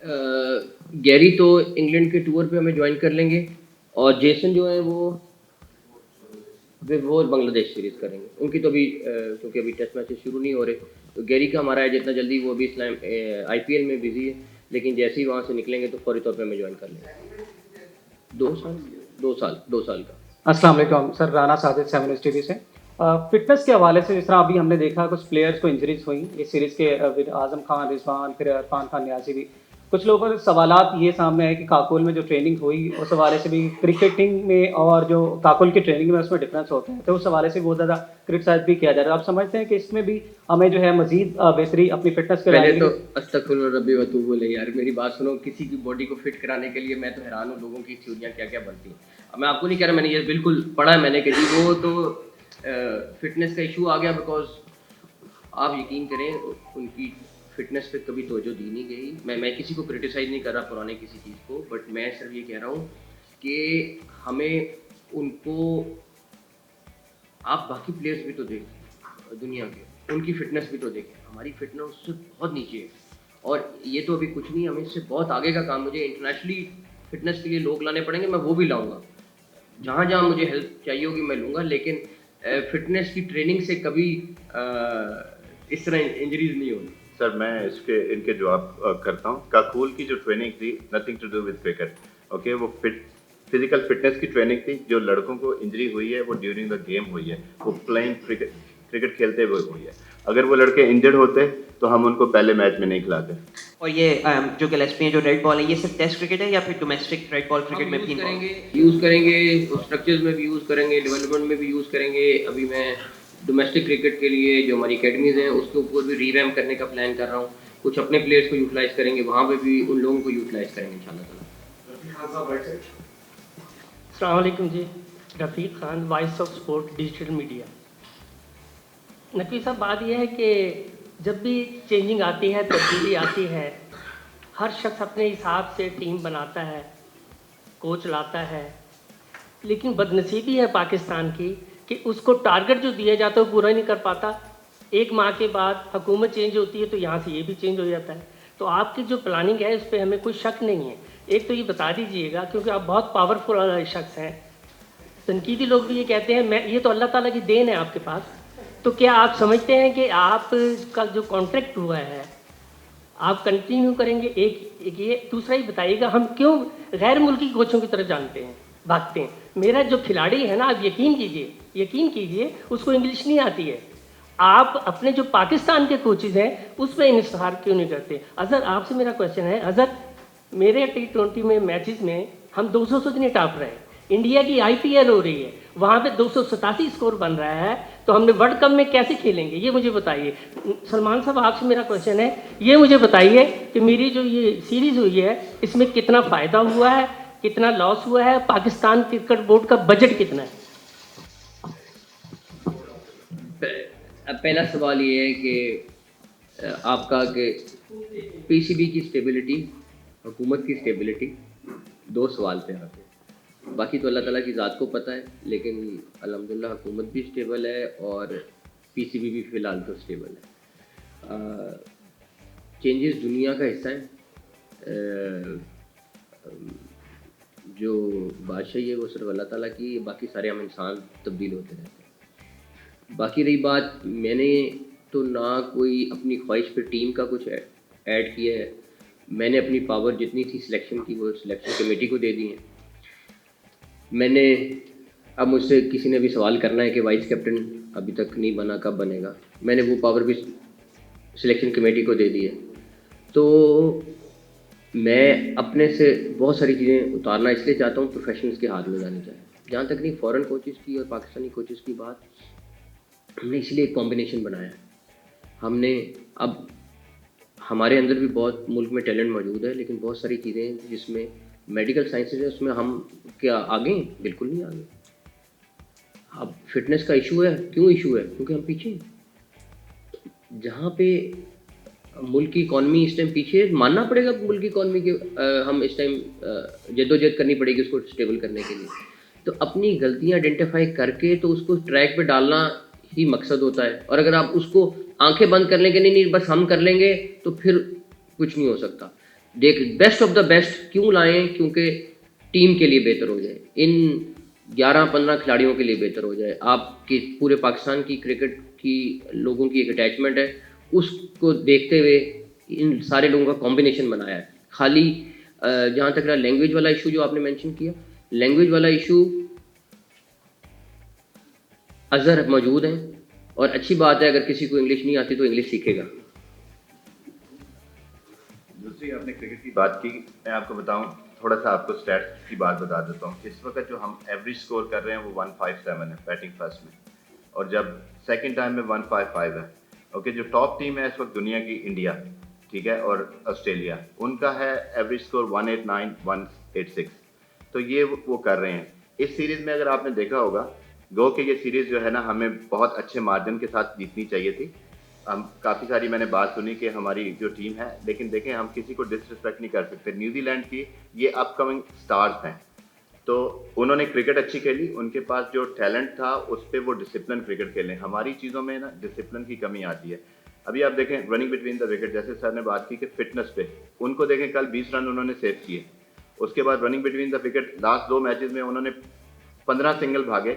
Gary तो England के tour पे हमें ज्वाइन कर लेंगे, और जेसन जो है वो बांग्लादेश सीरीज़ करेंगे। उनकी तो अभी क्योंकि अभी टेस्ट मैचेस शुरू नहीं हो रहे, तो गैरी का हमारा है जितना जल्दी, वो अभी इस्लाम IPL में बिजी है, लेकिन जैसे ही वहाँ से निकलेंगे तो फौरी तौर पे हमें ज्वाइन कर लेंगे। 2 साल, 2 साल का। अस्सलाम वालेकुम sir, Rana Sajid 7 news TV से। फिटनेस के हवाले से जिस तरह अभी हमने देखा कुछ प्लेयर्स को इंजरीज हुई इस सीरीज़ के, विद आजम खान, रिजवान, फिर इरफान खान न्याजी भी। कुछ लोगों के सवालात ये सामने आए कि काकुल में जो ट्रेनिंग हुई उस हवाले से भी क्रिकेटिंग में और जो काकुल की ट्रेनिंग में उसमें डिफरेंस होते हैं, तो उस हवाले से बहुत ज़्यादा क्रिटिसाइज भी किया जा रहा है। आप समझते हैं कि इसमें भी हमें जो है मजीद बेहतरी अपनी फिटनेस के पहले लाने तो के लिए। अस्तगफुरुल्लाह रब्बी व अतूबु इलैह, यार मेरी बात सुनो। किसी की बॉडी को फिट कराने के लिए मैं तो हैरान हूँ, लोगों की थ्योरियाँ क्या क्या बनती हैं। अब मैं आपको नहीं कह रहा, मैंने ये बिल्कुल पढ़ा है मैंने कि जी वो तो फिटनेस का इशू आ गया, बिकॉज आप यकीन करें उनकी फिटनेस पे कभी तवज्जो दी नहीं गई। मैं किसी को क्रिटिसाइज़ नहीं कर रहा पुराने किसी चीज़ को, बट मैं सिर्फ ये कह रहा हूँ कि हमें उनको, आप बाकी प्लेयर्स भी तो देखें दुनिया के, उनकी फिटनेस भी तो देखें। हमारी फिटनेस उससे बहुत नीचे है, और ये तो अभी कुछ नहीं, हमें इससे बहुत आगे का काम, मुझे इंटरनेशनली फिटनेस के लिए लोग लाने पड़ेंगे, मैं वो भी लाऊंगा। जहाँ जहाँ मुझे हेल्प चाहिए होगी मैं लूँगा, लेकिन फिटनेस की ट्रेनिंग से कभी इस तरह इंजरीज नहीं होगी। सर मैं इनके जवाब करता हूँ। काकूल की जो ट्रेनिंग थी nothing to do with cricket, okay, वो फिजिकल फिटनेस की ट्रेनिंग थी। जो लड़कों को इंजरी हुई है वो ड्यूरिंग द गेम हुई है, वो प्लेइंग क्रिकेट खेलते हुए हुई है। अगर वो लड़के इंजर्ड होते तो हम उनको पहले मैच में नहीं खिलाते। और ये जो गिलेस्पी है, जो रेड बॉल है, ये सिर्फ टेस्ट क्रिकेट है या फिर डोमेस्टिक रेड बॉल क्रिकेट में भी यूज़ करेंगे, स्ट्रक्चर्स में भी यूज़ करेंगे, डेवलपमेंट में भी यूज़ करेंगे। अभी मैं डोमेस्टिक क्रिकेट के लिए जो हमारी अकेडमीज़ हैं उसके ऊपर भी रीवैम्प करने का प्लान कर रहा हूँ। कुछ अपने प्लेयर्स को यूटिलाइज़ करेंगे, वहाँ पे भी उन लोगों को यूटिलाइज़ करेंगे इंशाल्लाह ताला। अस्सलाम वालेकुम जी, Rafiq Khan, voice of sport digital media. Naqvi साहब, बात यह है कि जब भी चेंजिंग आती है, तब्दीली आती है, हर शख्स अपने हिसाब से टीम बनाता है, कोच लाता है, लेकिन बदनसीबी है पाकिस्तान की कि उसको टारगेट जो दिया जाता है वो पूरा नहीं कर पाता। एक माह के बाद हुकूमत चेंज होती है तो यहाँ से ये भी चेंज हो जाता है। तो आपकी जो प्लानिंग है उस पर हमें कोई शक नहीं है। एक तो ये बता दीजिएगा, क्योंकि आप बहुत पावरफुल शख्स हैं, तनकीदी लोग भी ये कहते हैं, मैं ये तो अल्लाह ताला की देन है आपके पास। तो क्या आप समझते हैं कि आपका जो कॉन्ट्रैक्ट हुआ है आप कंटिन्यू करेंगे? एक ये दूसरा ही बताइएगा, हम क्यों गैर मुल्की कोचों की तरफ जानते हैं, भागते हैं? मेरा जो खिलाड़ी है ना, आप यकीन कीजिए उसको इंग्लिश नहीं आती है। आप अपने जो पाकिस्तान के कोचेज़ हैं उस पर इंतज़ार क्यों नहीं करते? अज़हर, आपसे मेरा क्वेश्चन है, अज़हर, मेरे T20 में मैचेस में हम 200 से नहीं टाप रहे हैं। इंडिया की IPL हो रही है, वहाँ पे 287 स्कोर बन रहा है, तो हमने वर्ल्ड कप में कैसे खेलेंगे ये मुझे बताइए। सलमान साहब, आपसे मेरा क्वेश्चन है, ये मुझे बताइए कि मेरी जो ये सीरीज़ हुई है इसमें कितना फ़ायदा हुआ है, कितना लॉस हुआ है, पाकिस्तान क्रिकेट बोर्ड का बजट कितना है? अब पहला सवाल ये है कि आपका कि PCB की स्टेबिलिटी, हुकूमत की स्टेबिलिटी, दो सवाल पे आते हैं। बाकी तो अल्लाह ताला की ज़ात को पता है, लेकिन अल्हम्दुलिल्लाह हुकूमत भी स्टेबल है और PCB भी फ़िलहाल तो स्टेबल है। चेंजेस दुनिया का हिस्सा है। जो बादशाही है वो सिर्फ अल्लाह ताला की, बाकी सारे हम इंसान तब्दील होते रहते हैं। बाकी रही बात, मैंने तो ना कोई अपनी ख्वाहिश पे टीम का कुछ ऐड किया है। मैंने अपनी पावर जितनी थी सिलेक्शन की वो सिलेक्शन कमेटी को दे दी है। मैंने, अब मुझसे किसी ने भी सवाल करना है कि वाइस कैप्टन अभी तक नहीं बना, कब बनेगा, मैंने वो पावर भी सिलेक्शन कमेटी को दे दी है। तो मैं अपने से बहुत सारी चीज़ें उतारना इसलिए चाहता हूँ, प्रोफेशनल्स के हाथ में जानी चाहिए। जहाँ तक नहीं फ़ॉरेन कोचेज़ की और पाकिस्तानी कोचेज़ की बात, हमने इसलिए एक कॉम्बिनेशन बनाया। हमने, अब हमारे अंदर भी बहुत मुल्क में टैलेंट मौजूद है, लेकिन बहुत सारी चीज़ें जिसमें मेडिकल साइंसेज है उसमें हम क्या आगे हैं? बिल्कुल नहीं आगे। अब फिटनेस का इशू है, क्यों इशू है? क्योंकि हम पीछे हैं। जहाँ पे मुल्क की इकॉनमी इस टाइम पीछे है, मानना पड़ेगा मुल्क की इकॉनमी के, हम इस टाइम जद्दोजहद करनी पड़ेगी उसको स्टेबल करने के लिए। तो अपनी गलतियाँ आइडेंटिफाई करके तो उसको ट्रैक पे डालना ही मकसद होता है। और अगर आप उसको आंखें बंद कर लेंगे, नहीं नहीं बस हम कर लेंगे, तो फिर कुछ नहीं हो सकता। बेस्ट ऑफ द बेस्ट क्यों लाएं? क्योंकि टीम के लिए बेहतर हो जाए, इन 11-15 खिलाड़ियों के लिए बेहतर हो जाए। आपकी पूरे पाकिस्तान की क्रिकेट की लोगों की एक अटैचमेंट है, उसको देखते हुए इन सारे लोगों का कॉम्बिनेशन बनाया है। खाली जहाँ तक रहा लैंग्वेज वाला इशू जो आपने मेंशन किया, लैंग्वेज वाला इशू अज़हर मौजूद हैं और अच्छी बात है, अगर किसी को इंग्लिश नहीं आती तो इंग्लिश सीखेगा। दूसरी आपने क्रिकेट की बात की, मैं आपको बताऊं, थोड़ा सा आपको स्टैट्स की बात बता देता हूं। इस वक्त जो हम एवरेज स्कोर कर रहे हैं वो 157 है बैटिंग फर्स्ट में, और जब सेकंड टाइम में 155 है। ओके, जो टॉप टीम है इस वक्त दुनिया की, इंडिया, ठीक है, और ऑस्ट्रेलिया, उनका है एवरेज स्कोर 189, 186। तो ये वो कर रहे हैं। इस सीरीज़ में अगर आपने देखा होगा, गो कि ये सीरीज़ जो है ना हमें बहुत अच्छे मार्जिन के साथ जीतनी चाहिए थी। हम काफ़ी सारी मैंने बात सुनी कि हमारी जो टीम है, लेकिन देखें हम किसी को डिसरिस्पेक्ट नहीं कर सकते। न्यूजीलैंड की ये अपकमिंग स्टार्स हैं, तो उन्होंने क्रिकेट अच्छी खेली, उनके पास जो टैलेंट था उस पर वो डिसिप्लिन क्रिकेट खेलें। हमारी चीज़ों में ना डिसिप्लिन की कमी आती है। अभी आप देखें रनिंग बिटवीन द विकेट, जैसे सर ने बात की कि फिटनेस पे, उनको देखें कल 20 रन उन्होंने सेव किए। उसके बाद running between the wicket last 2 matches में उन्होंने 15 सिंगल भागे,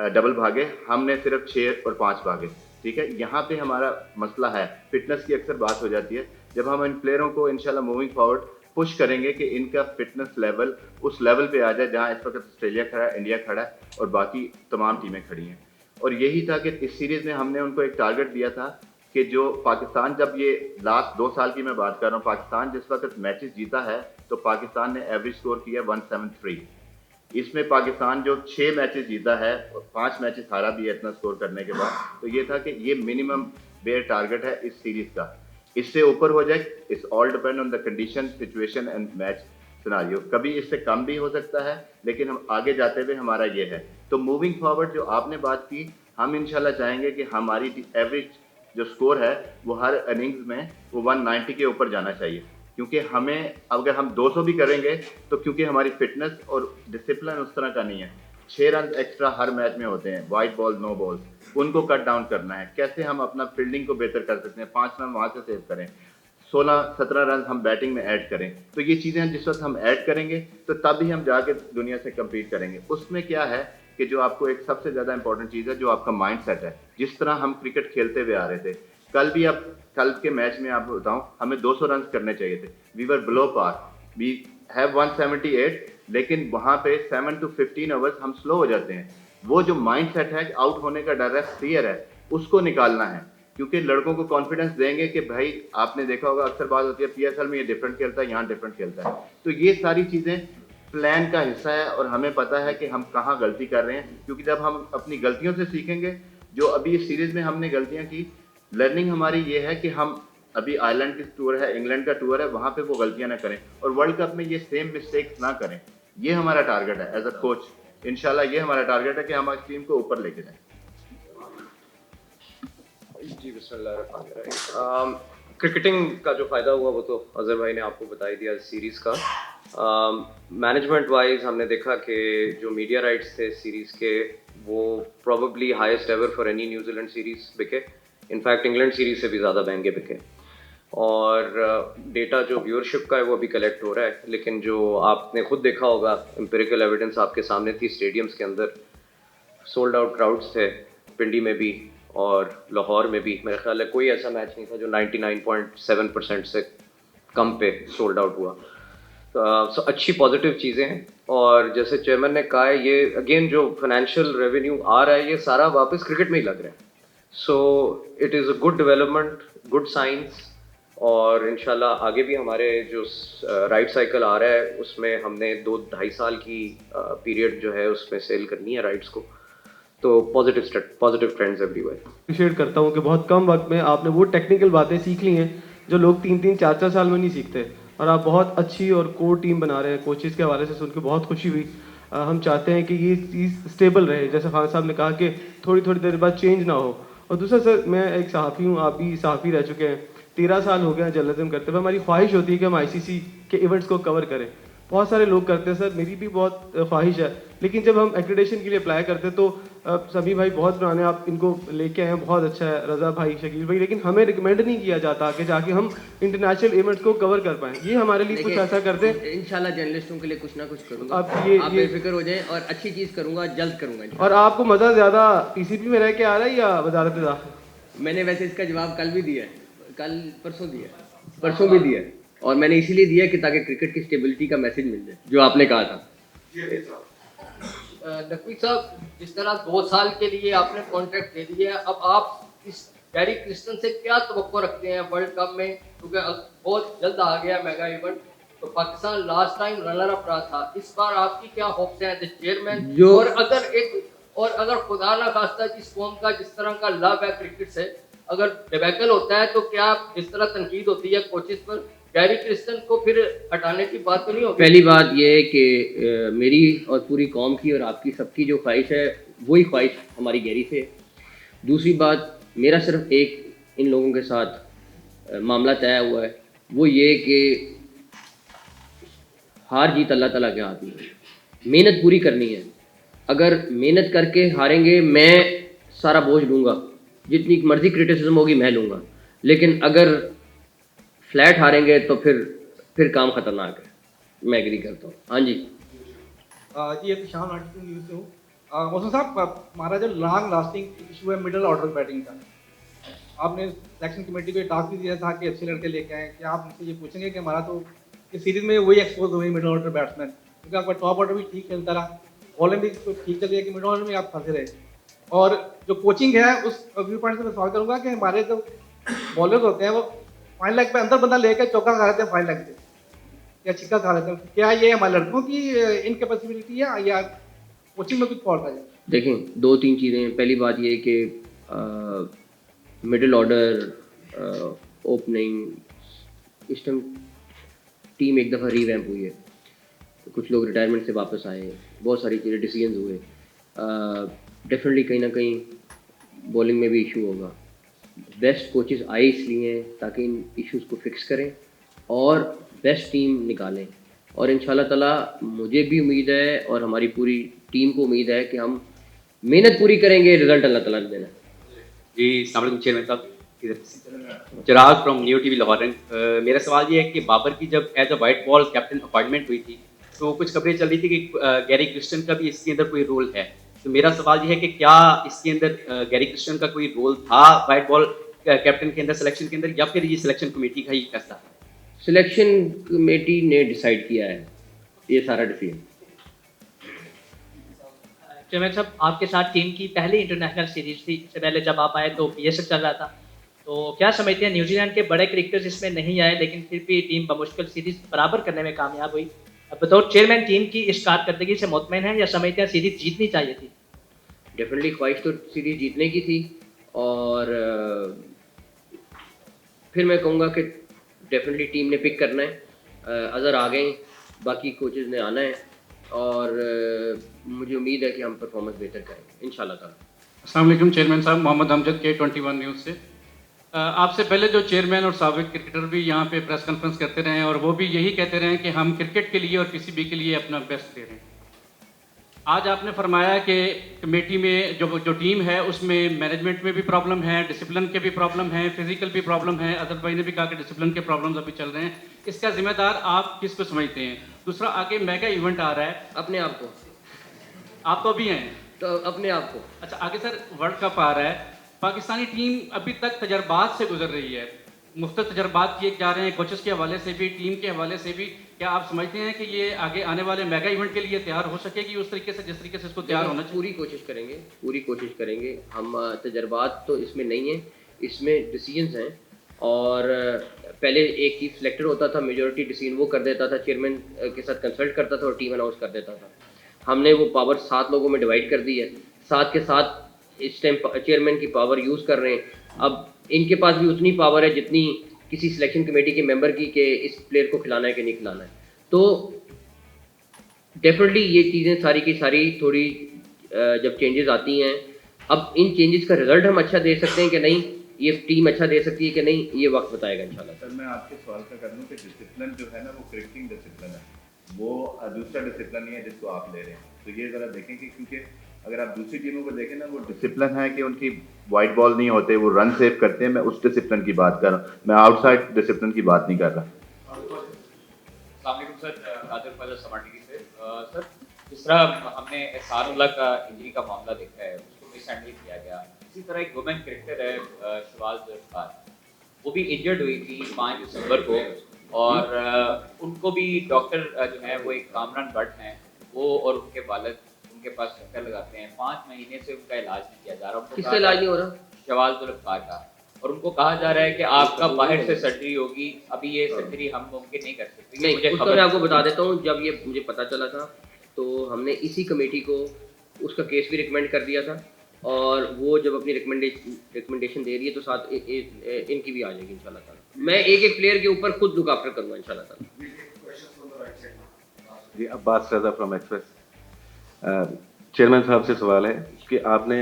डबल भागे, हमने सिर्फ 6 और 5 भागे। ठीक है, यहाँ पे हमारा मसला है, फिटनेस की अक्सर बात हो जाती है। जब हम इन प्लेयरों को इंशाल्लाह मूविंग फॉरवर्ड पुश करेंगे कि इनका फिटनेस लेवल उस लेवल पे आ जाए जहाँ इस वक्त ऑस्ट्रेलिया खड़ा है, इंडिया खड़ा है और बाकी तमाम टीमें खड़ी हैं। और यही था कि इस सीरीज़ में हमने उनको एक टारगेट दिया था कि जो पाकिस्तान, जब ये लास्ट 2 साल की मैं बात कर रहा हूँ, पाकिस्तान जिस वक्त मैचेस जीता है तो पाकिस्तान ने एवरेज स्कोर किया 173। इसमें पाकिस्तान जो 6 मैचेस जीता है और 5 मैचेस हारा भी है इतना स्कोर करने के बाद, तो ये था कि ये मिनिमम बेयर टारगेट है इस सीरीज़ का। इससे ऊपर हो जाए, it's all depend on the condition, situation and match scenario. कभी इससे कम भी हो सकता है, लेकिन हम आगे जाते हुए हमारा ये है। तो मूविंग फॉरवर्ड जो आपने बात की, हम इंशाल्लाह चाहेंगे कि हमारी एवरेज जो स्कोर है वो हर इनिंग्स में वो 190 के ऊपर जाना चाहिए, क्योंकि हमें अगर हम 200 भी करेंगे तो क्योंकि हमारी फिटनेस और डिसिप्लिन उस तरह का नहीं है। 6 रन एक्स्ट्रा हर मैच में होते हैं, वाइट बॉल, नो बॉल्स, उनको कट डाउन करना है। कैसे हम अपना फील्डिंग को बेहतर कर सकते हैं, 5 रन वहाँ से सेव करें, 16-17 रन हम बैटिंग में ऐड करें। तो ये चीज़ें जिस वक्त हम ऐड करेंगे तो तब ही हम जाके दुनिया से कम्पीट करेंगे। उसमें क्या है कि जो आपको एक सबसे ज़्यादा इंपॉर्टेंट चीज़ है, जो आपका माइंड सेट है। जिस तरह हम क्रिकेट खेलते हुए आ रहे थे, कल के मैच में आपको बताऊं, हमें 200 रन करने चाहिए थे। We were below par, we have 178, लेकिन वहां पे 7 to 15 ओवर्स हम स्लो हो जाते हैं। वो जो माइंड सेट है, आउट होने का डर है, फियर है, उसको निकालना है। क्योंकि लड़कों को कॉन्फिडेंस देंगे कि भाई, आपने देखा होगा अक्सर बात होती है पीएसएल में ये डिफरेंट खेलता है, यहाँ डिफरेंट खेलता है। तो ये सारी चीज़ें प्लान का हिस्सा है और हमें पता है कि हम कहाँ गलती कर रहे हैं। क्योंकि जब हम अपनी गलतियों से सीखेंगे, जो अभी इस सीरीज़ में हमने गलतियाँ की, लर्निंग हमारी ये है कि हम अभी आयरलैंड की टूर है, इंग्लैंड का टूर है, वहाँ पे वो गलतियाँ ना करें और वर्ल्ड कप में ये सेम मिस्टेक्स ना करें। ये हमारा टारगेट है एज अ कोच। इंशाल्लाह ये हमारा टारगेट है कि हम इस टीम को ऊपर लेके जाएं। जी बिस्मिल्लाह। क्रिकेटिंग का जो फ़ायदा हुआ वो तो अज़हर भाई ने आपको बता ही दिया सीरीज़ का। मैनेजमेंट वाइज हमने देखा कि जो मीडिया राइट्स थे सीरीज़ के, वो probably highest ever for any New Zealand series बिके। इनफैक्ट इंग्लैंड सीरीज़ से भी ज़्यादा महंगे बिके। और डेटा जो व्यूअरशिप का है वो अभी कलेक्ट हो रहा है, लेकिन जो आपने खुद देखा होगा, एम्पिरिकल एविडेंस आपके सामने थी, स्टेडियम्स के अंदर सोल्ड आउट क्राउड्स थे, पिंडी में भी और लाहौर में भी। मेरे ख्याल है कोई ऐसा मैच नहीं था जो 99.7% से कम पे सोल्ड आउट हुआ। तो अच्छी पॉजिटिव चीज़ें हैं। और जैसे चेयरमैन ने कहा है, ये अगेन जो फाइनेंशियल रेवेन्यू आ रहा है, ये सारा वापस क्रिकेट में ही लग रहा है। So it is a good development, good science. और इंशाल्लाह आगे भी हमारे जो राइट साइकिल आ रहा है, उसमें हमने 2-2.5 साल की पीरियड जो है उसमें सेल करनी है राइट्स को। तो पॉजिटिव ट्रेंड्स एवरीवेयर। अप्रिशिएट करता हूँ कि बहुत कम वक्त में आपने वो टेक्निकल बातें सीख ली हैं जो लोग 3-3, 4-4 साल में नहीं सीखते, और आप बहुत अच्छी और कोर टीम बना रहे हैं। कोचेज़ के हवाले से सुन के बहुत खुशी हुई। हम चाहते हैं कि ये चीज़ स्टेबल रहे, जैसे खान साहब ने कहा कि थोड़ी थोड़ी देर बाद चेंज ना हो। और दूसरा सर, मैं एक सहाफ़ी हूँ, आप भी सहाफ़ी रह चुके हैं, 13 साल हो गए हैं जर्नलिज्म करते हुए। हमारी ख्वाहिश होती है कि हम ICC के इवेंट्स को कवर करें, बहुत सारे लोग करते हैं सर, मेरी भी बहुत ख्वाहिश है, लेकिन जब हम एक्रेडिटेशन के लिए अप्लाई करते हैं तो सभी भाई बहुत पुराने आप इनको लेके आए हैं, बहुत अच्छा है, रज़ा भाई, शकील भाई, लेकिन हमें रिकमेंड नहीं किया जाता कि जाके हम इंटरनेशनल इवेंट्स को कवर कर पाएँ। ये हमारे लिए कुछ ऐसा करते हैं। इंशाल्लाह जर्नलिस्टों के लिए कुछ ना कुछ करूँगा, आप आप बेफिक्र हो जाएं, और अच्छी चीज़ करूँगा, जल्द करूँगा इंशाल्लाह। और आपको मज़ा ज़्यादा पीसीबी में रह के आ रहा है या वजारत दाखिला? मैंने वैसे इसका जवाब कल भी दिया है, कल परसों भी दिया है, और मैंने इसीलिए दिया कि ताकि क्रिकेट की स्टेबिलिटी का मैसेज मिल जाए जो आपने कहा था। नकवी साहब, जिस तरह 2 साल के लिए आपने कॉन्ट्रैक्ट दे दिया है, अब आप इस गैरी क्रिस्टन से क्या तवक्को रखते हैं वर्ल्ड कप में, क्योंकि बहुत जल्द आ गया मेगा इवेंट, तो Pakistan last time runner up रहा था, इस बार आपकी क्या होप्स हैं एज चेयरमैन? और अगर खुदा ना खास्ता जिस कौम का जिस तरह का लव है क्रिकेट से, अगर डिबैकल होता है तो क्या जिस तरह तनकीद होती है कोचेस पर, गैरी क्रिस्टन को फिर हटाने की बात तो नहीं होगी? पहली बात यह है कि मेरी और पूरी कौम की और आपकी सबकी जो ख्वाहिश है वही ख्वाहिश हमारी गैरी से है। दूसरी बात, मेरा सिर्फ एक इन लोगों के साथ मामला तय हुआ है, वो ये कि हार जीत अल्लाह ताला के हाथ में है, मेहनत पूरी करनी है। अगर मेहनत करके हारेंगे मैं सारा बोझ लूँगा, जितनी मर्जी क्रिटिसिज्म होगी मैं लूँगा, लेकिन अगर फ्लैट हारेंगे तो फिर काम खतरनाक है। मैं एग्री करता हूँ। हाँ जी जी, एक शाम 92 न्यूज़ से हूँ। मौसम साहब, हमारा जो लॉन्ग लास्टिंग इशू है मिडिल ऑर्डर बैटिंग का, आपने सिलेक्शन कमेटी को ये टास्क भी दिया था कि अच्छे लड़के लेके आए, कि आप मुझसे ये पूछेंगे कि हमारा तो इस सीरीज में वही एक्सपोज हुए मिडिल ऑर्डर बैट्समैन, क्योंकि आपका टॉप ऑर्डर भी ठीक खेलता रहा, बॉलिंग भी तो ठीक चल रही है, कि मिडिल ऑर्डर में आप फंसे रहे। और जो कोचिंग है उस व्यू पॉइंट से मैं सवाल करूँगा कि हमारे जो बॉलर्स होते हैं वो फाइन लेग पे अंदर बंदा लेकर चौका खा लेते हैं फाइन लेग से, या छिक्का खा लेते हैं, क्या ये हमारे लड़कों की इनकैपेसिबिलिटी है या कोचिंग में कुछ फॉल्ट है? देखें, 2-3 चीज़ें। पहली बात ये कि मिडिल ऑर्डर, ओपनिंग, इस टाइम टीम एक दफ़ा रीवैम्प हुई है, कुछ लोग रिटायरमेंट से वापस आए, बहुत सारी चीज़ें डिसीजंस हुए, डेफिनेटली कहीं ना कहीं बॉलिंग में भी इशू होगा। बेस्ट कोचेस आए इसलिए हैं ताकि इन इश्यूज़ को फिक्स करें और बेस्ट टीम निकालें, और इंशाल्लाह ताला मुझे भी उम्मीद है और हमारी पूरी टीम को उम्मीद है कि हम मेहनत पूरी करेंगे, रिजल्ट अल्लाह ताला ने देना है। जी, अस्सलाम वालेकुम चेयरमैन साहब, Chirag from new TV Lahore. मेरा सवाल ये है कि बाबर की जब as a white ball captain appointment हुई थी तो कुछ खबरें चल रही थी कि गैरी क्रिस्टन का भी इसके अंदर कोई रोल है, तो मेरा सवाल ये है कि क्या इसके अंदर गैरी क्रिस्टन का कोई रोल था वाइट बॉल कैप्टन के अंदर, सिलेक्शन के अंदर, या फिर ये सिलेक्शन कमेटी का ही फैसला था? सिलेक्शन कमेटी ने डिसाइड किया है ये सारा डिसीजन। चेयरमैन साहब, आपके साथ टीम की पहली इंटरनेशनल सीरीज थी, इससे पहले जब आप आए तो PSL चल रहा था, तो क्या समझते हैं न्यूजीलैंड के बड़े क्रिकेटर्स इसमें नहीं आए लेकिन फिर भी टीम बमुश्किल सीरीज बराबर करने में कामयाब हुई? अब बतौर चेयरमैन टीम की इस कारकर्दगी से मुतमईन है या समझते हैं सीरीज जीतनी चाहिए थी? डेफिनेटली ख्वाहिश तो सीरीज जीतने की थी, और फिर मैं कहूँगा कि डेफिनेटली टीम ने पिक करना है, अज़हर आ गए, बाकी कोचेज़ ने आना है, और मुझे उम्मीद है कि हम परफॉर्मेंस बेहतर करेंगे इंशाल्लाह ताला। अस्सलाम वालेकुम चेयरमैन साहब, मोहम्मद अमजद K21 न्यूज़ से। आपसे पहले जो चेयरमैन और साबिक क्रिकेटर भी यहाँ पे प्रेस कॉन्फ्रेंस करते रहे और वो भी यही कहते रहे कि हम क्रिकेट के लिए और PCB के लिए अपना बेस्ट दे रहे हैं। आज आपने फरमाया कि कमेटी में जो टीम है उसमें मैनेजमेंट में भी प्रॉब्लम है, डिसिप्लिन के भी प्रॉब्लम है, फिजिकल भी प्रॉब्लम है। अदर भाई ने भी कहा कि डिसिप्लिन के प्रॉब्लम्स अभी चल रहे हैं, इसका जिम्मेदार आप किसको समझते हैं? दूसरा, आगे मेगा इवेंट आ रहा है, अपने आप को, आप तो अभी हैं तो अपने आप को। अच्छा, आगे सर वर्ल्ड कप आ रहा है, पाकिस्तानी टीम अभी तक तजर्बात से गुजर रही है, मुख्तलिफ तजर्बात किए जा रहे हैं, कोचेस के हवाले से भी, टीम के हवाले से भी। क्या आप समझते हैं कि ये आगे आने वाले मेगा इवेंट के लिए तैयार हो सकेगी उस तरीके से जिस तरीके से इसको तैयार होना चाहिए? पूरी कोशिश करेंगे। हम तजर्बात तो इसमें नहीं है, इसमें डिसीजंस हैं, और पहले एक चीफ सिलेक्टर होता था, मेजॉरिटी डिसीजन वो कर देता था, चेयरमैन के साथ कंसल्ट करता था और टीम अनाउंस कर देता था। हमने वो पावर 7 लोगों में डिवाइड कर दी है, 7 के 7 इस टाइम चेयरमैन की पावर यूज़ कर रहे हैं। अब इनके पास भी उतनी पावर है जितनी किसी सिलेक्शन कमेटी के मेंबर की, कि इस प्लेयर को खिलाना है कि नहीं खिलाना है। तो डेफिनेटली ये चीज़ें सारी की सारी थोड़ी जब चेंजेस आती हैं, अब इन चेंजेस का रिजल्ट हम अच्छा दे सकते हैं कि नहीं, ये टीम अच्छा दे सकती है कि नहीं, ये वक्त बताएगा इंशाल्लाह। सर, मैं आपके सवाल का कर लूँ कि डिसिप्लिन जो है ना वो क्रिकेटिंग डिसिप्लिन है, वो दूसरा डिसिप्लिन नहीं है जिसको आप ले रहे हैं। तो ये ज़रा देखें कि क्योंकि अगर आप दूसरी टीमों को देखें ना, वो डिसिप्लिन है कि उनकी वाइट बॉल नहीं होते, वो रन सेव करते हैं। मैं उस डिसिप्लिन की बात कर रहा हूँ, मैं आउटसाइड डिसिप्लिन की बात नहीं कर रहा। अस्सलाम सर, कादिर फैज़ल समार टीवी से। सर, जिस तरह हमने एहसानुल्लाह का इंजरी का मामला देखा है, उसको मिस हैंडल किया गया, इसी तरह एक वुमेन क्रिकेटर है शहबाज खान, वो भी इंजर्ड हुई थी 5 दिसंबर को, और उनको भी डॉक्टर जो है वो एक कामरान भट्ट हैं, वो और उनके वालिद उनके पास चक्कर लगाते हैं। 5 महीने से उनका इलाज नहीं किया जा रहा। किसका इलाज नहीं हो रहा? शहबाज का, और उनको कहा जा रहा है कि आपका बाहर से सर्जरी होगी, अभी ये सर्जरी हम मुमकिन नहीं कर सकते। नहीं, उसका मैं आपको बता देता हूँ। जब ये मुझे पता चला था तो हमने इसी कमेटी को उसका केस भी रिकमेंड कर दिया था, और वो जब अपनी रिकमेंडेशन दे रही है तो साथ इनकी भी आ जाएगी इंशाल्लाह ताला। मैं एक एक प्लेयर के ऊपर खुद लुक आफ्टर करूँगा इंशाल्लाह ताला। जी, अब्बास रज़ा फ्रॉम एक्सप्रेस। चेयरमैन साहब से सवाल है कि आपने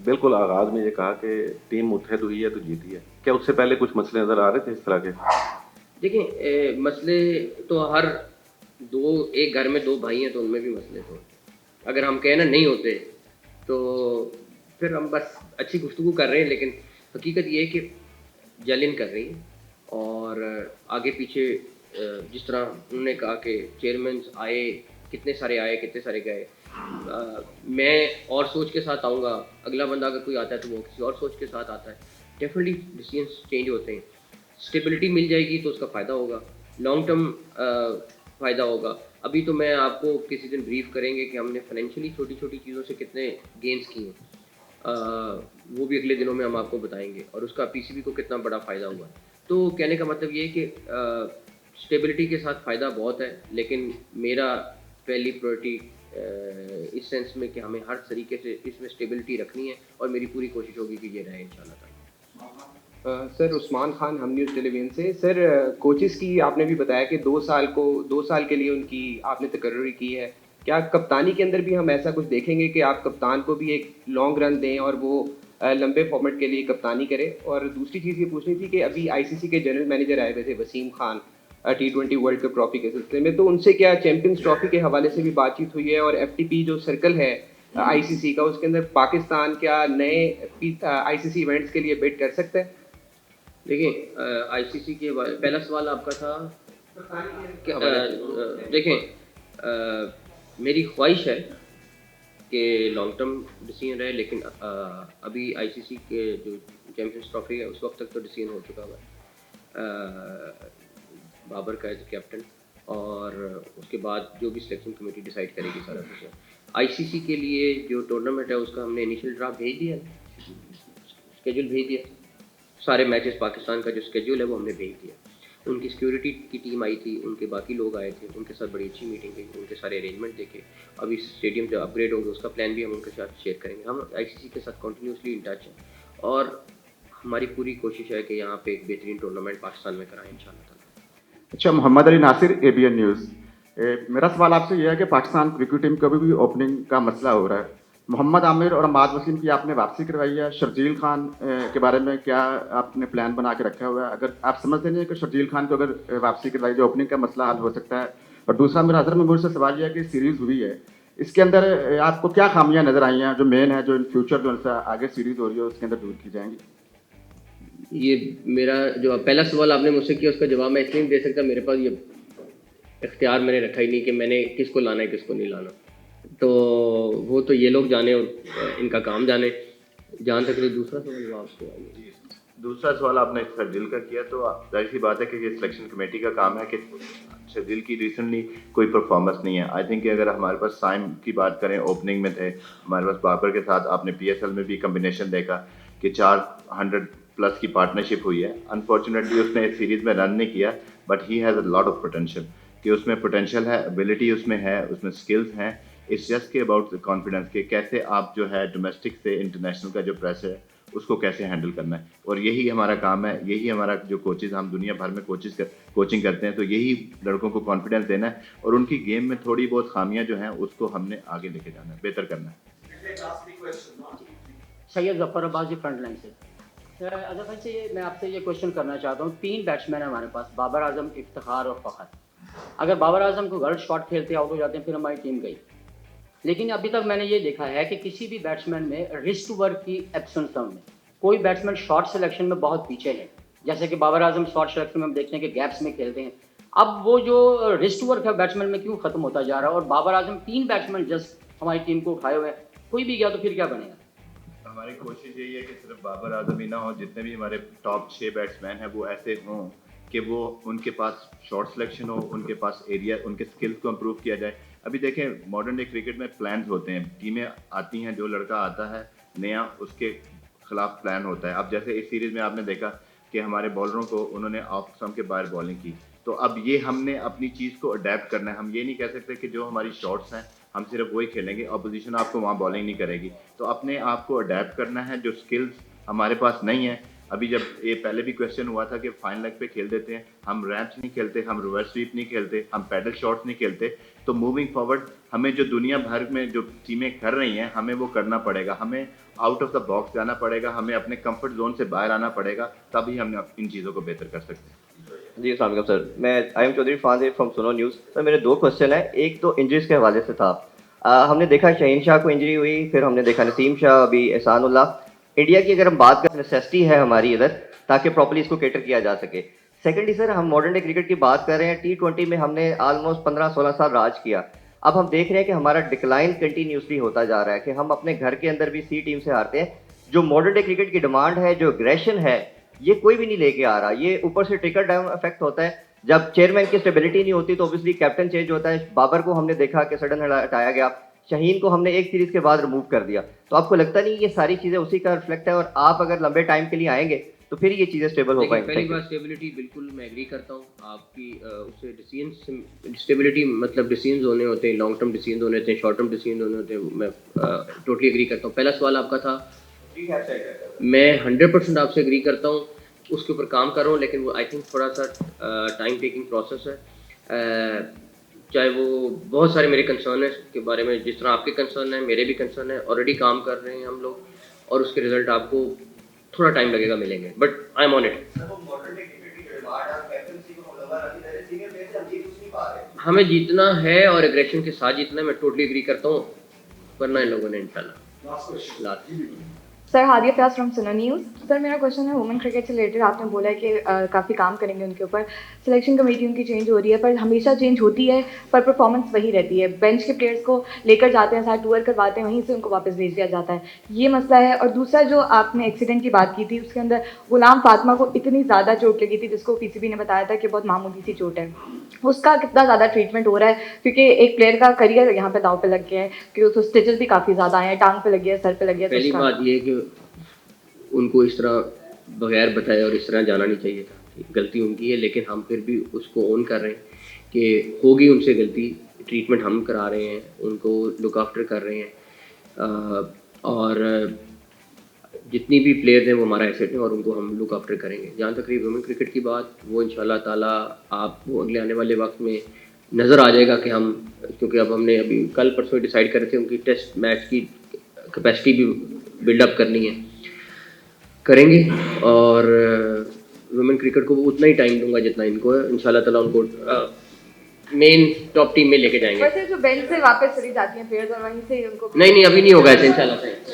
बिल्कुल आगाज़ में ये कहा कि टीम मुत्तहद हुई है तो जीती है, क्या उससे पहले कुछ मसले नज़र आ रहे थे इस तरह के? देखिए, मसले तो हर एक घर में 2 भाई हैं तो उनमें भी मसले तो, अगर हम कहें ना नहीं होते तो फिर हम बस अच्छी गुफ्तगू कर रहे हैं, लेकिन हकीकत ये है कि जलिन कर रही है। और आगे पीछे जिस तरह उन्होंने कहा कि चेयरमैन आए, कितने सारे आए, कितने सारे गए, मैं और सोच के साथ आऊँगा, अगला बंदा अगर कोई आता है तो वो किसी और सोच के साथ आता है। डेफिनेटली डिसीजंस चेंज होते हैं। स्टेबिलिटी मिल जाएगी तो उसका फ़ायदा होगा, लॉन्ग टर्म फ़ायदा होगा। अभी तो मैं आपको किसी दिन ब्रीफ करेंगे कि हमने फाइनेंशियली छोटी छोटी चीज़ों से कितने गेंस किए हैं, वो भी अगले दिनों में हम आपको बताएंगे, और उसका पीसीबी को कितना बड़ा फ़ायदा हुआ। तो कहने का मतलब ये है कि स्टेबिलिटी के साथ फ़ायदा बहुत है, लेकिन मेरा पहली प्रायोरिटी इस सेंस में कि हमें हर तरीके से इसमें स्टेबिलिटी रखनी है, और मेरी पूरी कोशिश होगी कि ये रहे इंशाल्लाह ताला। सर, उस्मान खान, हम न्यूज़ टेलीविजन से। सर, कोचेस की आपने भी बताया कि 2 साल के लिए उनकी आपने तकर्री की है। क्या कप्तानी के अंदर भी हम ऐसा कुछ देखेंगे कि आप कप्तान को भी एक लॉन्ग रन दें और वो लंबे फॉर्मेट के लिए कप्तानी करे? और दूसरी चीज़ ये पूछनी थी कि अभी आईसीसी के जनरल मैनेजर आए हुए थे Wasim Khan T20 World Cup trophy के सिलसिले में, तो उनसे क्या चैंपियंस ट्रॉफी के हवाले से भी बातचीत हुई है? और FTP जो सर्कल है आईसीसी का, उसके अंदर पाकिस्तान क्या नए आईसीसी इवेंट्स के लिए बिड कर सकता है? देखिए, आईसीसी के पहला सवाल आपका था देखें, मेरी ख्वाहिश है कि लॉन्ग टर्म डिसीजन रहे, लेकिन अभी आईसीसी के जो चैंपियंस ट्रॉफी है उस वक्त तक तो डिसीजन हो चुका हुआ है बाबर का एज कैप्टन, और उसके बाद जो भी सिलेक्शन कमेटी डिसाइड करेगी सारा कुछ। आईसीसी के लिए जो टूर्नामेंट है उसका हमने इनिशियल ड्राफ्ट भेज दिया, स्केड्यूल भेज दिया, सारे मैचेस पाकिस्तान का जो स्केड्यूल है वो हमने भेज दिया। उनकी सिक्योरिटी की टीम आई थी, उनके बाकी लोग आए थे, उनके साथ बड़ी अच्छी मीटिंग हुई, उनके सारे अरेंजमेंट देखे। अभी स्टेडियम जो अपग्रेड होंगे उसका प्लान भी हम उनके साथ शेयर करेंगे। हम आईसीसी के साथ कंटिन्यूसली इन टच हैं, और हमारी पूरी कोशिश है कि यहाँ पे एक बेहतरीन टूर्नामेंट पाकिस्तान में कराएं इंशाल्लाह ताला। अच्छा, मोहम्मद अली नासिर, ABN न्यूज़। मेरा सवाल आपसे यह है कि पाकिस्तान क्रिकेट टीम का भी ओपनिंग का मसला हो रहा है। मोहम्मद आमिर और अम्माद वसीम की आपने वापसी करवाई है, शर्जील खान के बारे में क्या आपने प्लान बना के रखा हुआ है? अगर आप समझते नहीं है कि शर्जील खान को अगर वापसी करवाई जो ओपनिंग का मसला हल हो सकता है? और दूसरा मेरा हज़रत महमूद से सवाल यह है कि सीरीज़ हुई है, इसके अंदर आपको क्या खामियाँ नज़र आई हैं जो मेन है, जो इन फ्यूचर जो आगे सीरीज़ हो रही है उसके अंदर दूर की जाएंगी? ये मेरा जो पहला सवाल आपने मुझसे किया उसका जवाब मैं इसलिए नहीं दे सकता, मेरे पास ये इख्तियार मैंने रखा ही नहीं कि मैंने किसको लाना है किसको नहीं लाना, तो वो तो ये लोग जाने और इनका काम जाने, जान सकते। दूसरा सवाल आपसे, दूसरा सवाल आपने शर्जील का किया, तो जाहिर सी बात है कि ये सिलेक्शन कमेटी का काम है कि शर्जील की रिसेंटली कोई परफॉर्मेंस नहीं है। आई थिंक कि अगर हमारे पास साइम की बात करें, ओपनिंग में थे हमारे पास बाबर के साथ, आपने PSL में भी कम्बिनेशन देखा कि 400+ की पार्टनरशिप हुई है। अनफॉर्चुनेटली उसने इस सीरीज़ में रन नहीं किया, but he has a lot of potential, कि उसमें पोटेंशियल है, एबिलिटी उसमें है, उसमें स्किल्स हैं। इट्स जस्ट के अबाउट कॉन्फिडेंस के कैसे आप जो है डोमेस्टिक से इंटरनेशनल का जो प्रेशर है उसको कैसे हैंडल करना है, और यही हमारा काम है, यही हमारा जो कोचेज़, हम दुनिया भर में कोचिंग करते हैं, तो यही लड़कों को कॉन्फिडेंस देना है, और उनकी गेम में थोड़ी बहुत खामियां जो हैं उसको हमने आगे लेके जाना है, बेहतर करना है। सैयद जफ़र अब्बासी फ्रंट लाइन से। अजहर भाई से मैं आपसे ये क्वेश्चन करना चाहता हूँ, 3 बैट्समैन है हमारे पास, बाबर आजम, इफ्तिखार और फ़खर। अगर बाबर आजम को गलत शॉट खेलते आउट हो जाते हैं फिर हमारी टीम गई। लेकिन अभी तक मैंने ये देखा है कि किसी भी बैट्समैन में रिस्ट वर्क की एब्सेंस ना में कोई बैट्समैन शॉट सिलेक्शन में बहुत पीछे है। जैसे कि बाबर आजम शॉट सिलेक्शन में हम देखते हैं कि गैप्स में खेलते हैं। अब वो जो रिस्ट वर्क है बैट्समैन में क्यों खत्म होता जा रहा है, और बाबर आजम 3 बैट्समैन जस्ट हमारी टीम को उठाए हुए हैं, कोई भी गया तो फिर क्या बनेगा। हमारी कोशिश यही है कि सिर्फ बाबर आजम ही ना हो, जितने भी हमारे टॉप 6 बैट्समैन हैं वो ऐसे हों कि वो उनके पास शॉट सिलेक्शन हो, उनके पास एरिया, उनके स्किल्स को इम्प्रूव किया जाए। अभी देखें मॉडर्न डे क्रिकेट में प्लान्स होते हैं, टीमें आती हैं, जो लड़का आता है नया उसके खिलाफ प्लान होता है। अब जैसे इस सीरीज़ में आपने देखा कि हमारे बॉलरों को उन्होंने ऑफ स्टंप के बाहर बॉलिंग की, तो अब ये हमने अपनी चीज़ को अडेप्ट करना है। हम ये नहीं कह सकते कि जो हमारी शॉट्स हैं हम सिर्फ वही खेलेंगे, अपोजिशन आपको वहाँ बॉलिंग नहीं करेगी। तो अपने आप को अडेप्ट करना है, जो स्किल्स हमारे पास नहीं है। अभी जब ये पहले भी क्वेश्चन हुआ था कि फाइन लेग पे खेल देते हैं, हम रैम्प्स नहीं खेलते, हम रिवर्स स्वीप नहीं खेलते, हम पैडल शॉट्स नहीं खेलते, तो मूविंग फॉरवर्ड हमें जो दुनिया भर में जो टीमें कर रही हैं हमें वो करना पड़ेगा। हमें आउट ऑफ द बॉक्स जाना पड़ेगा, हमें अपने कंफर्ट जोन से बाहर आना पड़ेगा, तभी हम इन चीज़ों को बेहतर कर सकते हैं। जी अस्सलाम वालेकुम सर, मैं I am Chaudhry Fazil from Suno News. Sir मेरे 2 क्वेश्चन है। एक तो इंजरीज के हवाले से था, हमने देखा शहीन शाह को इंजरी हुई, फिर हमने देखा नसीम शाह, अभी एहसानुल्लाह। इंडिया की अगर हम बात करें नेसेसिटी है हमारी इधर ताकि प्रॉपर्ली इसको कैटर किया जा सके। सेकेंडली सर हम मॉडर्न डे क्रिकेट की बात कर रहे हैं, T20 में हमने ऑलमोस्ट 15-16 साल राज किया। अब हम देख रहे हैं कि हमारा डिक्लाइन कंटिन्यूसली होता जा रहा है कि हम अपने घर के अंदर भी सी टीम से हारते हैं। जो मॉडर्न डे क्रिकेट की डिमांड है, जो एग्रेशन है, ये कोई भी नहीं लेके आ रहा। ये ऊपर से ट्रिकल डाउन इफेक्ट होता है। जब चेयरमैन की स्टेबिलिटी नहीं होती तो ऑब्वियसली कैप्टन चेंज होता है। बाबर को हमने देखा कि सडन हटाया गया, शाहीन को हमने एक सीरीज के बाद रिमूव कर दिया। तो आपको लगता नहीं ये सारी चीज़ें उसी का रिफ्लेक्ट है, और आप अगर लंबे टाइम के लिए आएंगे तो फिर ये चीज़ें स्टेबल हो पाएंगी? पहली बात स्टेबिलिटी, बिल्कुल मैं एग्री करता हूँ आपकी उससे। डिसीजन स्टेबिलिटी मतलब डिसीजन होने होते हैं, लॉन्ग टर्म डिसीजन होने होते हैं, शॉर्ट टर्म डिसीजन होने होते हैं। मैं टोटली एग्री करता हूँ। पहला सवाल आपका था, मैं 100% आपसे एग्री करता हूँ, उसके ऊपर काम कर रहा हूँ, लेकिन वो आई थिंक थोड़ा सा टाइम टेकिंग प्रोसेस है। चाहे वो बहुत सारे मेरे कंसर्न है के बारे में, जिस तरह आपके कंसर्न है मेरे भी कंसर्न है। ऑलरेडी काम कर रहे हैं हम लोग, और उसके रिजल्ट आपको थोड़ा टाइम लगेगा, मिलेंगे, but I am on it. हमें जीतना है और एग्रेशन के साथ जीतना है, मैं टोटली एग्री करता हूँ, वरना इन लोगों ने इंशाल्लाह। Sir Hadiya Fayaz from Suno News. Sir मेरा क्वेश्चन है वुमेन क्रिकेट से रिलेटेड। आपने बोला है कि काफ़ी काम करेंगे उनके ऊपर। सिलेक्शन कमेटी उनकी चेंज हो रही है, पर हमेशा चेंज होती है पर परफॉर्मेंस वही रहती है। बेंच के प्लेयर्स को लेकर जाते हैं, साथ टूर करवाते हैं, वहीं से उनको वापस भेज दिया जाता है, ये मसला है। और दूसरा जो आपने एक्सीडेंट की बात की थी, उसके अंदर गुलाम फातिमा को इतनी ज़्यादा चोट लगी थी, जिसको पीसीबी ने बताया था कि बहुत मामूली सी चोट है। उसका कितना ज़्यादा ट्रीटमेंट हो रहा है, क्योंकि एक प्लेयर का करियर यहाँ पे दाव पे लग गया है, क्योंकि उसको स्टिचेस भी काफ़ी ज़्यादा आए हैं, टांग पे लग गया, सर पे लग गया। पहली बात ये है कि उनको इस तरह बगैर बताए और इस तरह जाना नहीं चाहिए था, गलती उनकी है, लेकिन हम फिर भी उसको ओन कर रहे हैं कि होगी उनसे गलती। ट्रीटमेंट हम करा रहे हैं, उनको लुक आफ्टर कर रहे हैं, और जितनी भी प्लेयर्स हैं वो हमारा एसेट है और उनको हम लुक आफ्टर करेंगे। जहाँ तक रही वुमेन क्रिकेट की बात, वो इंशाल्लाह ताला आपको अगले आने वाले वक्त में नज़र आ जाएगा कि हम, क्योंकि अब हमने अभी कल परसों डिसाइड करे थे उनकी टेस्ट मैच की कैपेसिटी भी बिल्डअप करनी है, करेंगे। और वुमेन क्रिकेट को उतना ही टाइम दूंगा जितना इनको है। इंशाल्लाह ताला उनको मेन टॉप टीम में लेके जाएंगे। वैसे जो बेंच से वापस चली जाती हैं प्लेयर्स और वहीं से उनको नहीं अभी नहीं होगा ऐसे इंशाल्लाह से।